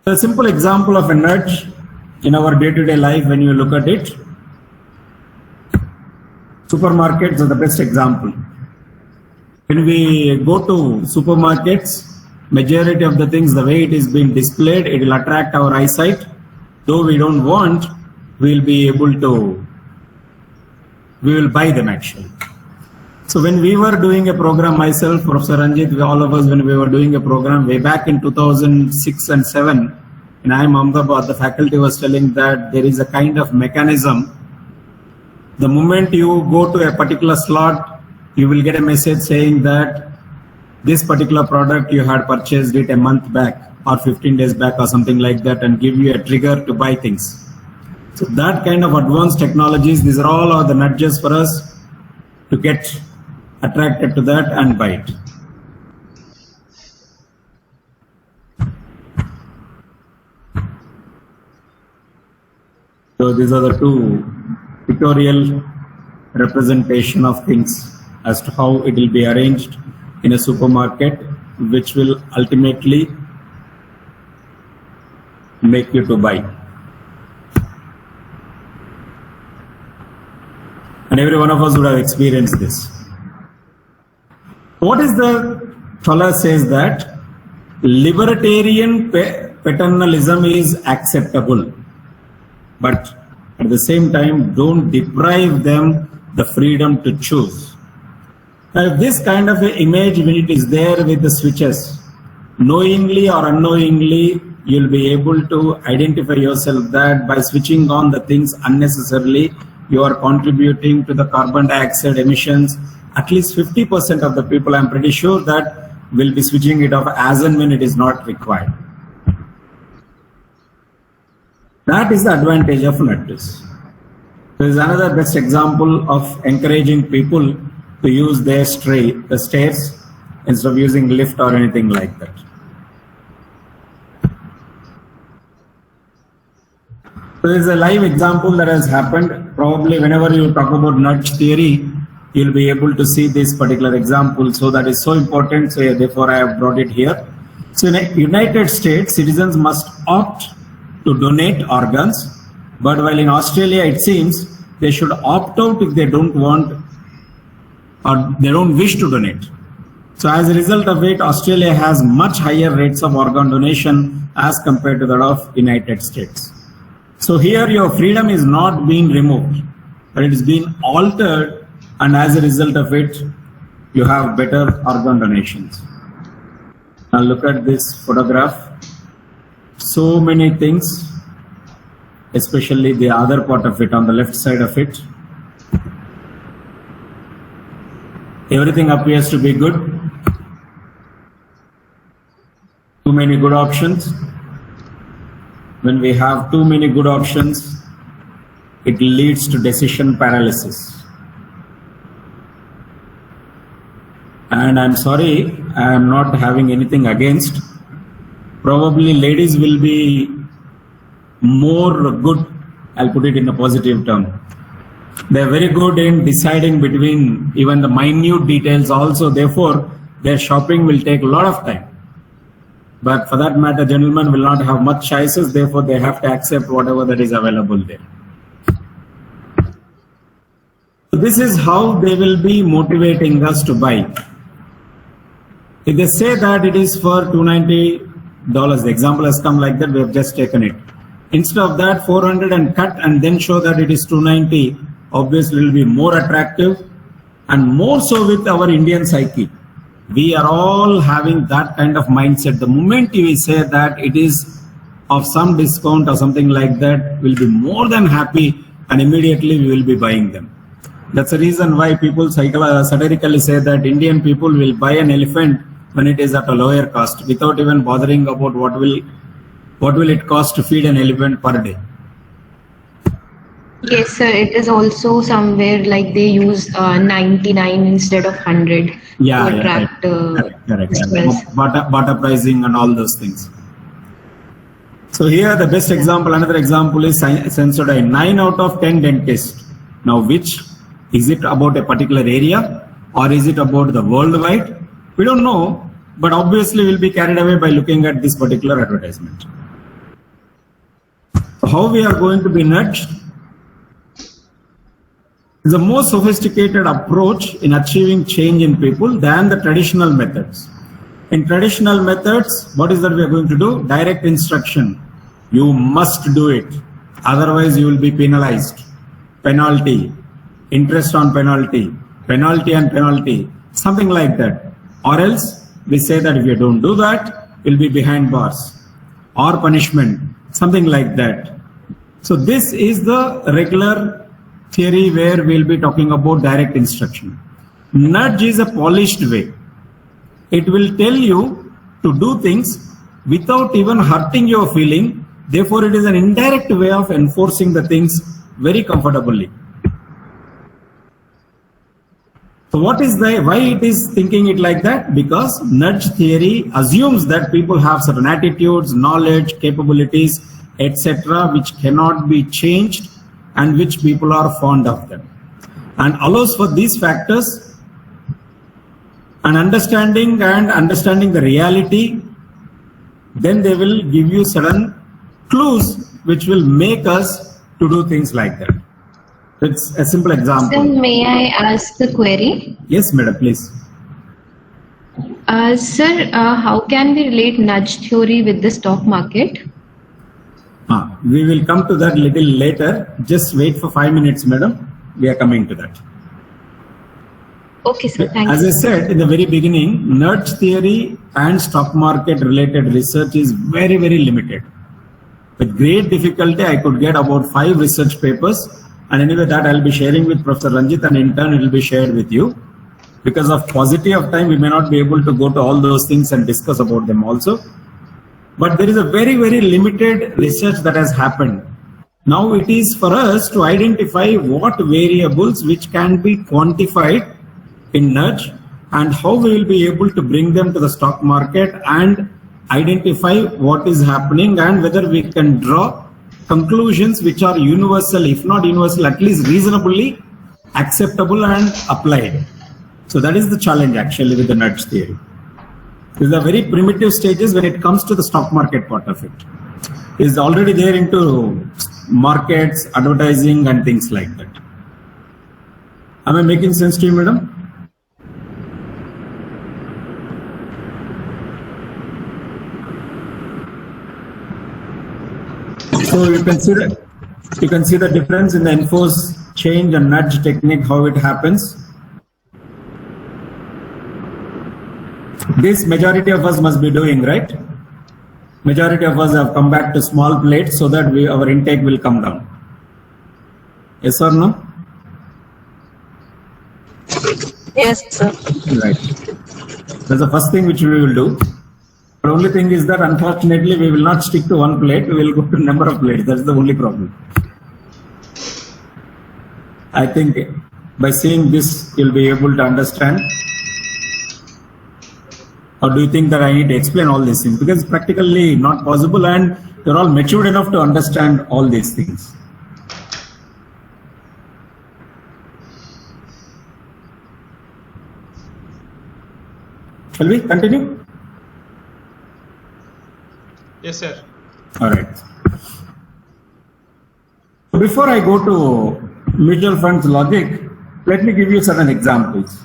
A simple example of a nudge in our day-to-day life when you look at it. Supermarkets are the best example. When we go to supermarkets, majority of the things, the way it is being displayed, it will attract our eyesight. Though we don't want, we will buy them actually. So when we were doing a program, myself, Professor Ranjit, all of us, when we were doing a program way back in 2006 and 7, in IIM Ahmedabad, the faculty was telling that there is a kind of mechanism. The moment you go to a particular slot, you will get a message saying that this particular product you had purchased it a month back or 15 days back or something like that, and give you a trigger to buy things. So that kind of advanced technologies, these are all the nudges for us to get attracted to that and buy it. So these are the two pictorial representation of things as to how it will be arranged in a supermarket, which will ultimately make you to buy. And every one of us would have experienced this. What is the fellow says that libertarian paternalism is acceptable, but at the same time don't deprive them the freedom to choose. Now, if this kind of image, when it is there with the switches, knowingly or unknowingly, you'll be able to identify yourself that by switching on the things unnecessarily, you are contributing to the carbon dioxide emissions. At least 50% of the people, I'm pretty sure, that will be switching it off as and when it is not required. That is the advantage of nudges. There is another best example of encouraging people to use their the stairs instead of using lift or anything like that. So there is a live example that has happened. Probably whenever you talk about nudge theory, you'll be able to see this particular example. So that is so important. So therefore I have brought it here. So in the United States, citizens must opt to donate organs, but while in Australia it seems they should opt out if they don't want or they don't wish to donate. So as a result of it, Australia has much higher rates of organ donation as compared to that of United States. So here your freedom is not being removed, but it is being altered, and as a result of it, you have better organ donations. Now look at this photograph. So many things, especially the other part of it on the left side of it. Everything appears to be good. Too many good options. When we have too many good options, it leads to decision paralysis. And I'm sorry, I am not having anything against. Probably ladies will be more good, I'll put it in a positive term. They're very good in deciding between even the minute details also, therefore their shopping will take a lot of time. But for that matter, gentlemen will not have much choices, therefore they have to accept whatever that is available there. So this is how they will be motivating us to buy. If they say that it is for $290, the example has come like that, we have just taken it. Instead of that, 400 and cut and then show that it is 290, obviously it will be more attractive, and more so with our Indian psyche. We are all having that kind of mindset. The moment we say that it is of some discount or something like that, we'll be more than happy and immediately we will be buying them. That's the reason why people satirically say that Indian people will buy an elephant when it is at a lower cost without even bothering about what will it cost to feed an elephant per day.
Yes, sir. It is also somewhere like they use 99 instead of 100 to attract customers.
Barter pricing and all those things. So here the best example, another example is Sensodyne. 9 out of 10 dentists. Now which? Is it about a particular area or is it about the worldwide? We don't know, but obviously we'll be carried away by looking at this particular advertisement. So how we are going to be nudged? Is a more sophisticated approach in achieving change in people than the traditional methods. In traditional methods, what is that we are going to do? Direct instruction. You must do it. Otherwise, you will be penalized. Penalty. Interest on penalty. Penalty on penalty. Something like that. Or else, we say that if you don't do that, you'll be behind bars. Or punishment. something like that. So this is the regular theory where we'll be talking about direct instruction. Nudge is a polished way. It will tell you to do things without even hurting your feeling. Therefore, it is an indirect way of enforcing the things very comfortably. So what is why it is thinking it like that? Because nudge theory assumes that people have certain attitudes, knowledge, capabilities, etc., which cannot be changed and which people are fond of them, and allows for these factors and understanding the reality. Then they will give you certain clues which will make us to do things like that. It's a simple example.
So may I ask the query?
Yes, madam, please.
Sir, how can we relate nudge theory with the stock market?
We will come to that little later. Just wait for 5 minutes, madam. We are coming to that.
Okay, sir. Thank
As
you.
I said in the very beginning, nudge theory and stock market related research is very, very limited. With great difficulty, I could get about 5 research papers. And anyway, that I'll be sharing with Professor Ranjit, and in turn it will be shared with you. Because of paucity of time, we may not be able to go to all those things and discuss about them also. But there is a very, very limited research that has happened. Now it is for us to identify what variables which can be quantified in nudge and how we will be able to bring them to the stock market and identify what is happening and whether we can draw conclusions which are universal, if not universal, at least reasonably acceptable and applied. So that is the challenge actually with the nudge theory. These are very primitive stages when it comes to the stock market part of it. It is already there into markets, advertising and things like that. Am I making sense to you, madam? So you can see the difference in the enforce, change and nudge technique, how it happens. This majority of us must be doing, right? Majority of us have come back to small plates so that our intake will come down. Yes or no?
Yes, sir.
Right. That's the first thing which we will do. The only thing is that unfortunately we will not stick to one plate, we will go to number of plates. That's the only problem. I think by seeing this you'll be able to understand. Or do you think that I need to explain all these things? Because it's practically not possible and you're all matured enough to understand all these things. Shall we continue?
Yes, sir.
All right. Before I go to mutual funds logic, let me give you certain examples.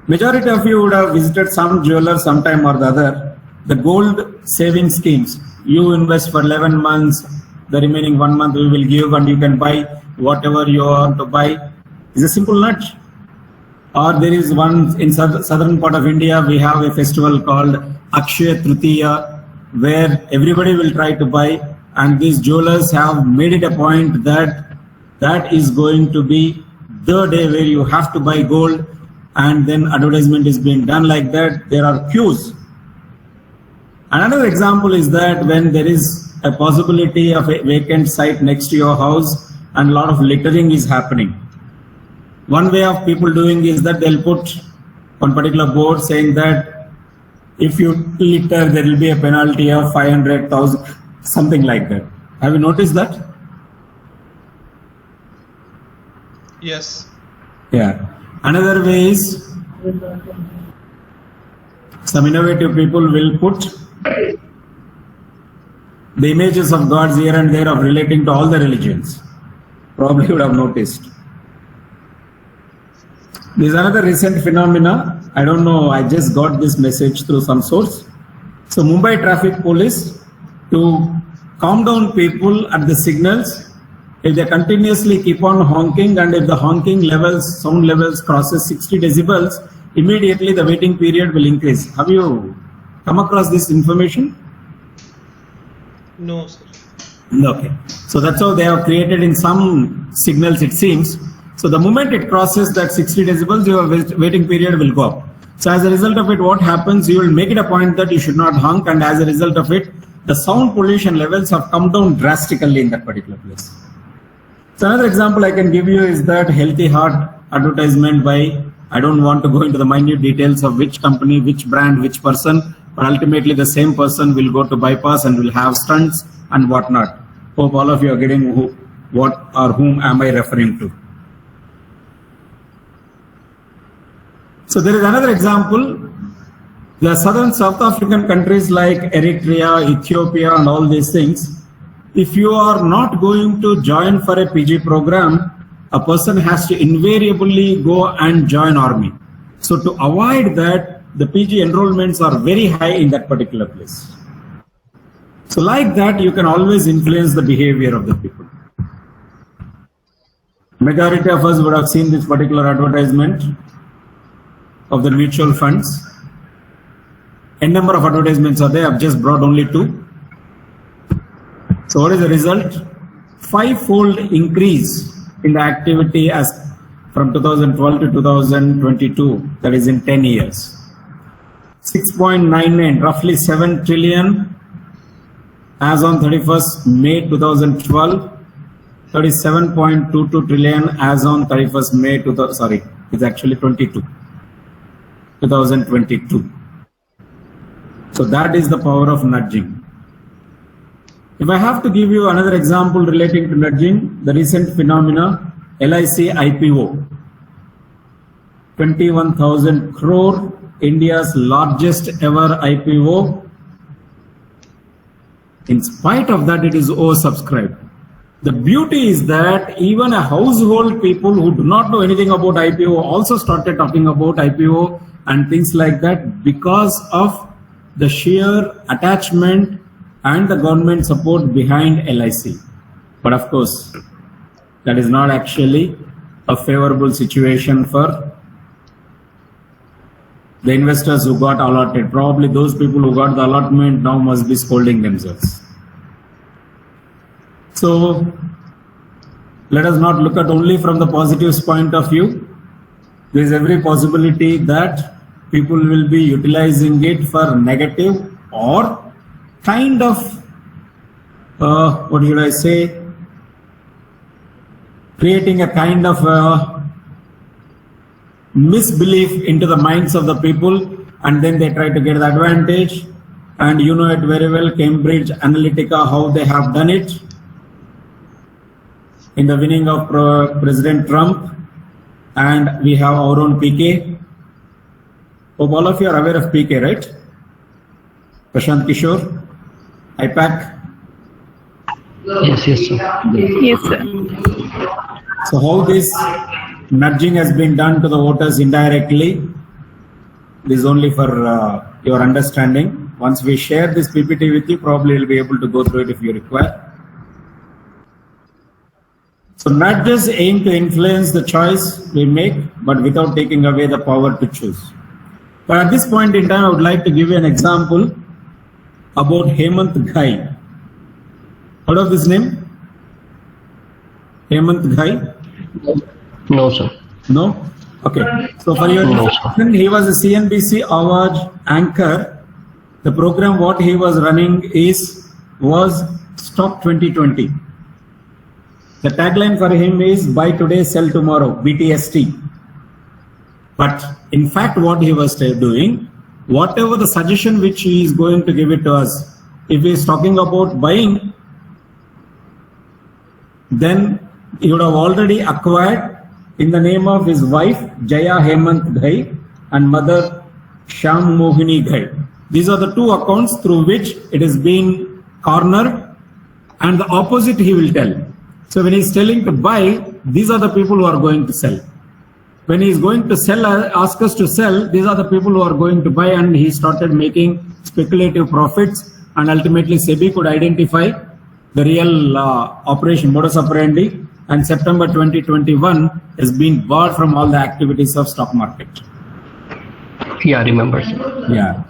Majority of you would have visited some jeweler sometime or the other. The gold saving schemes. You invest for 11 months, the remaining 1 month we will give and you can buy whatever you want to buy. It's a simple nudge. Or there is one in southern part of India, we have a festival called Akshaya Tritiya, where everybody will try to buy, and these jewelers have made it a point that that is going to be the day where you have to buy gold, and then advertisement is being done like that. There are queues. Another example is that when there is a possibility of a vacant site next to your house and a lot of littering is happening. One way of people doing is that they'll put one particular board saying that if you litter, there will be a penalty of 500,000, something like that. Have you noticed that?
Yes.
Yeah. Another way is some innovative people will put the images of gods here and there of relating to all the religions. Probably you would have noticed. There is another recent phenomena. I don't know, I just got this message through some source. So Mumbai traffic police, to calm down people at the signals, if they continuously keep on honking and if the honking levels, sound levels crosses 60 decibels, immediately the waiting period will increase. Have you come across this information?
No, sir.
Okay. So that's how they have created in some signals, it seems. So the moment it crosses that 60 decibels, your waiting period will go up. So as a result of it, what happens, you will make it a point that you should not honk, and as a result of it, the sound pollution levels have come down drastically in that particular place. So another example I can give you is that healthy heart advertisement by, I don't want to go into the minute details of which company, which brand, which person, but ultimately the same person will go to bypass and will have stunts and whatnot. Hope all of you are getting what or whom am I referring to. So there is another example. The southern South African countries like Eritrea, Ethiopia and all these things, if you are not going to join for a PG program, a person has to invariably go and join army. So to avoid that, the PG enrollments are very high in that particular place. So like that, you can always influence the behavior of the people. Majority of us would have seen this particular advertisement of the mutual funds. A number of advertisements are there. I've just brought only two. So what is the result? 5-fold increase in the activity as from 2012 to 2022, that is in 10 years. 6.99, roughly 7 trillion as on 31st May 2012, 37.22 trillion as on 31st May 2000, sorry, it's actually 2022. So that is the power of nudging. If I have to give you another example relating to nudging, the recent phenomena, LIC IPO, 21,000 crore, India's largest ever IPO. In spite of that, it is oversubscribed. The beauty is that even a household people who do not know anything about IPO also started talking about IPO and things like that because of the sheer attachment and the government support behind LIC. But of course, that is not actually a favorable situation for the investors who got allotted. Probably those people who got the allotment now must be scolding themselves. So let us not look at only from the positives point of view. There is every possibility that people will be utilizing it for negative or kind of, what should I say, creating a kind of misbelief into the minds of the people, and then they try to get the advantage. And you know it very well, Cambridge Analytica, how they have done it in the winning of President Trump, and we have our own PK. Hope all of you are aware of PK, right? Prashant Kishore, IPAC.
Yes, sir.
Yes, sir.
So how this nudging has been done to the voters indirectly, this is only for your understanding. Once we share this PPT with you, probably you'll be able to go through it if you require. So nudges aim to influence the choice we make, but without taking away the power to choose. But at this point in time, I would like to give you an example about Hemant Ghai. Heard of this name? Hemant Ghai?
No, sir.
No? Okay. So for your information, he was a CNBC Awaj anchor. The program what he was running was Stop 2020. The tagline for him is buy today, sell tomorrow, BTST. But in fact, what he was doing, whatever the suggestion which he is going to give it to us, if he is talking about buying, then he would have already acquired in the name of his wife, Jaya Hemant Ghai, and mother, Sham Mohini Ghai. These are the two accounts through which it is being cornered, and the opposite he will tell. So when he is telling to buy, these are the people who are going to sell. When he is going to sell, ask us to sell, these are the people who are going to buy, and he started making speculative profits, and ultimately SEBI could identify the real operation, modus operandi, and September 2021 has been barred from all the activities of stock market.
Yeah, I remember, sir.
Yeah.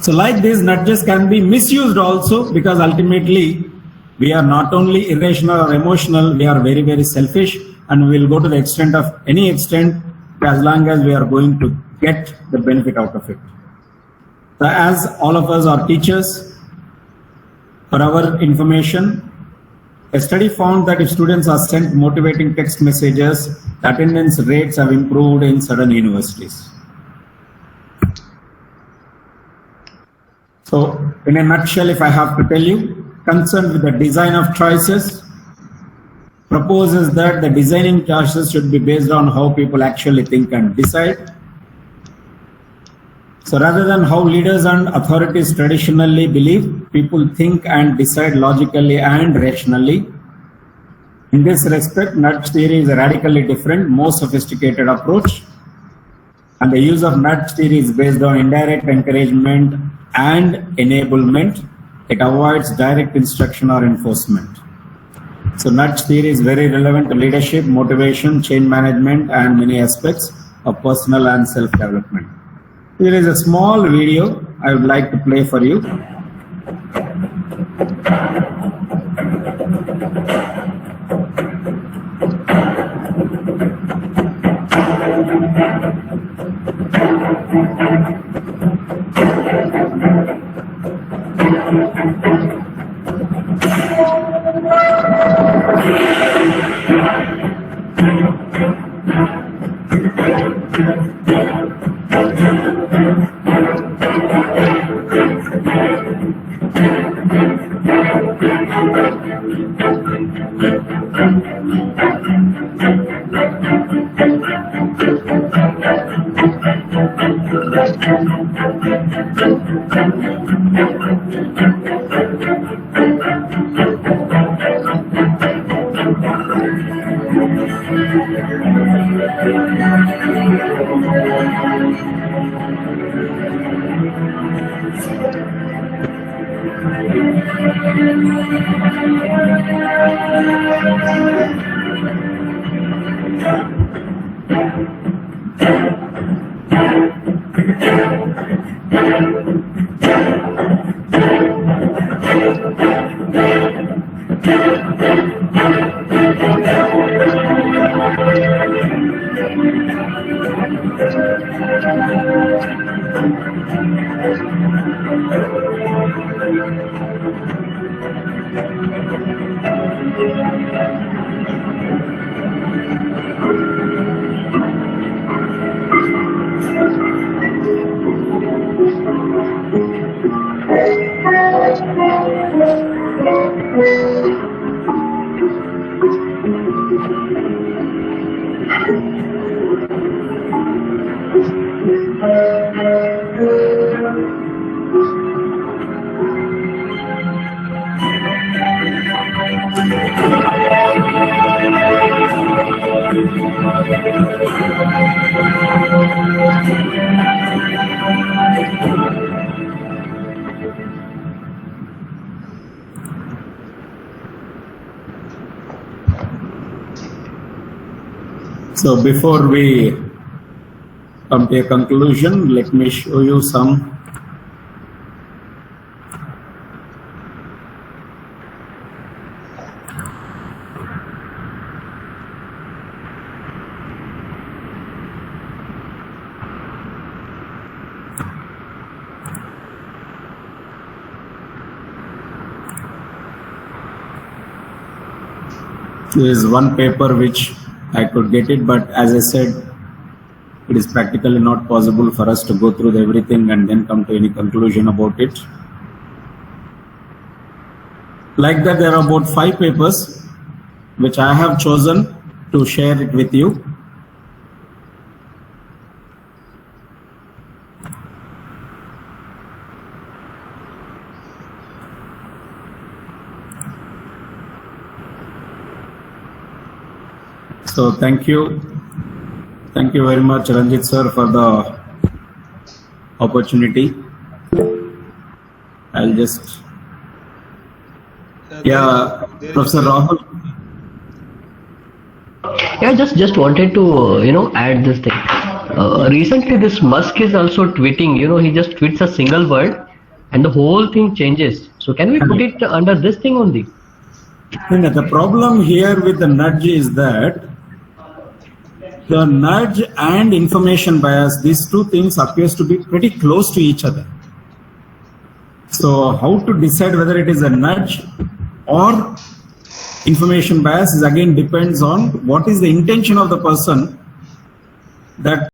So like these nudges can be misused also, because ultimately we are not only irrational or emotional, we are very, very selfish, and we will go to the extent of any extent as long as we are going to get the benefit out of it. So as all of us are teachers, for our information, a study found that if students are sent motivating text messages, the attendance rates have improved in certain universities. So in a nutshell, if I have to tell you, concerned with the design of choices, proposes that the designing choices should be based on how people actually think and decide. So rather than how leaders and authorities traditionally believe, people think and decide logically and rationally. In this respect, nudge theory is a radically different, more sophisticated approach. And the use of nudge theory is based on indirect encouragement and enablement. It avoids direct instruction or enforcement. So nudge theory is very relevant to leadership, motivation, change management, and many aspects of personal and self-development. Here is a small video I would like to play for you. So before we come to a conclusion, let me show you some There is one paper which I could get it, but as I said, it is practically not possible for us to go through everything and then come to any conclusion about it. Like that, there are about 5 papers which I have chosen to share it with you. So thank you very much, Ranjit sir, for the opportunity. I'll just Professor Rahul.
Yeah, just wanted to add this thing. Recently, this Musk is also tweeting. He just tweets a single word, and the whole thing changes. So can we put it under this thing only?
The problem here with the nudge is that the nudge and information bias, these two things appears to be pretty close to each other. So how to decide whether it is a nudge or information bias is again depends on what is the intention of the person that